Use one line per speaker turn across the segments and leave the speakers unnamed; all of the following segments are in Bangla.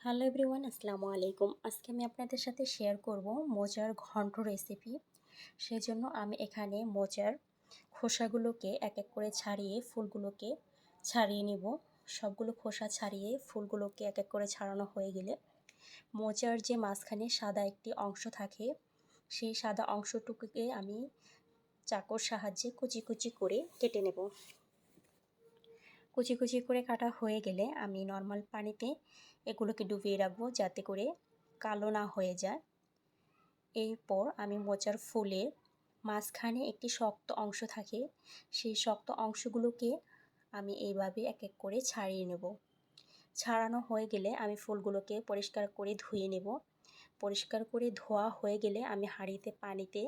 হ্যালো এভরিওয়ান, আসসালামু আলাইকুম। আজকে আমি আপনাদের সাথে শেয়ার করব মোচার ঘন্ট রেসিপি। সেজন্য আমি এখানে মোচার খোসাগুলোকে এক এক করে ছাড়িয়ে ফুলগুলোকে ছাড়িয়ে নিব। সবগুলো খোসা ছাড়িয়ে ফুলগুলোকে এক এক করে ছাড়ানো হয়ে গেলে মোচার যে মাঝখানে সাদা একটি অংশ থাকে, সেই সাদা অংশটুকুকে আমি চাকুর সাহায্যে কুচি কুচি করে কেটে নেব। কুচি কুচি করে কাটা হয়ে গেলে আমি নর্মাল পানিতে এগুলোকে ডুবিয়ে রাখবো যাতে করে কালো না হয়ে যায়। এরপর আমি মোচার ফুলের মাঝখানে একটি শক্ত অংশ থাকে, সেই শক্ত অংশগুলোকে আমি এইভাবে এক এক করে ছাড়িয়ে নেব। ছাড়ানো হয়ে গেলে আমি ফুলগুলোকে পরিষ্কার করে ধুয়ে নেব। পরিষ্কার করে ধোয়া হয়ে গেলে আমি হাঁড়িতে পানিতে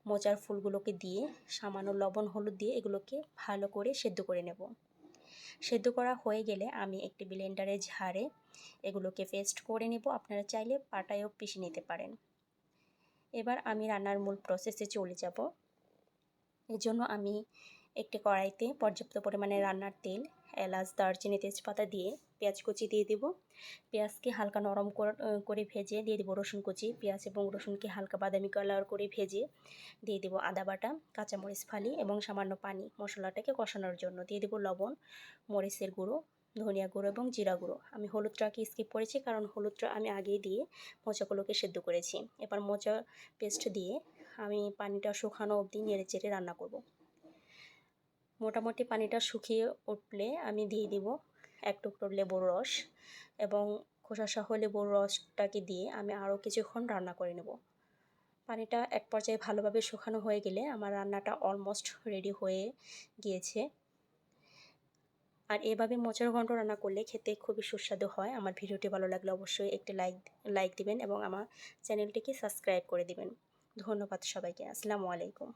মোচার ফুলগুলোকে দিয়ে সামান্য লবণ হলুদ দিয়ে এগুলোকে ভালো করে সেদ্ধ করে নেব। সেদ্ধ করা হয়ে গেলে আমি একটি ব্লেন্ডারে ঝাড়ে এগুলোকে পেস্ট করে নেব। আপনারা চাইলে পাটায়ও পিষে নিতে পারেন। এবার আমি রান্নার মূল প্রসেসে চলে যাব। এজন্য আমি একটি কড়াইতে পর্যাপ্ত পরিমাণে রান্নার তেল, এলাচ, দারচিনি, তেজপাতা দিয়ে পেঁয়াজ কুচি দিয়ে দেব। পেঁয়াজকে হালকা নরম করে ভেজে দিয়ে দেবো রসুন কুচি। পেঁয়াজ এবং রসুনকে হালকা বাদামি কালার করে ভেজে দিয়ে দেবো আদা বাটা, কাঁচামরিচ ফালি এবং সামান্য পানি মশলাটাকে কষানোর জন্য। দিয়ে দেবো লবণ, মরিচের গুঁড়ো, ধনিয়া গুঁড়ো এবং জিরা গুঁড়ো। আমি হলুদটাকে স্কিপ করেছি কারণ হলুদটা আমি আগেই দিয়ে মোচাগুলোকে সেদ্ধ করেছি। এবার মোচা পেস্ট দিয়ে আমি পানিটা শুকানো অবধি নেড়ে চেড়ে রান্না করব। মোটামুটি পানিটা শুকিয়ে উঠলে আমি দিয়ে দিব এক টুকরো লেবুর রস এবং খোসাসহ লেবুর রসটাকে দিয়ে আমি আরও কিছুক্ষণ রান্না করে নেব। পানিটা এক পর্যায়ে ভালোভাবে শুকানো হয়ে গেলে আমার রান্নাটা অলমোস্ট রেডি হয়ে গিয়েছে। আর এভাবে মোচার ঘন্ট রান্না করলে খেতে খুবই সুস্বাদু হয়। আমার ভিডিওটি ভালো লাগলে অবশ্যই একটি লাইক দিবেন এবং আমার চ্যানেলটিকে সাবস্ক্রাইব করে দিবেন। ধন্যবাদ সবাইকে। আসসালামু আলাইকুম।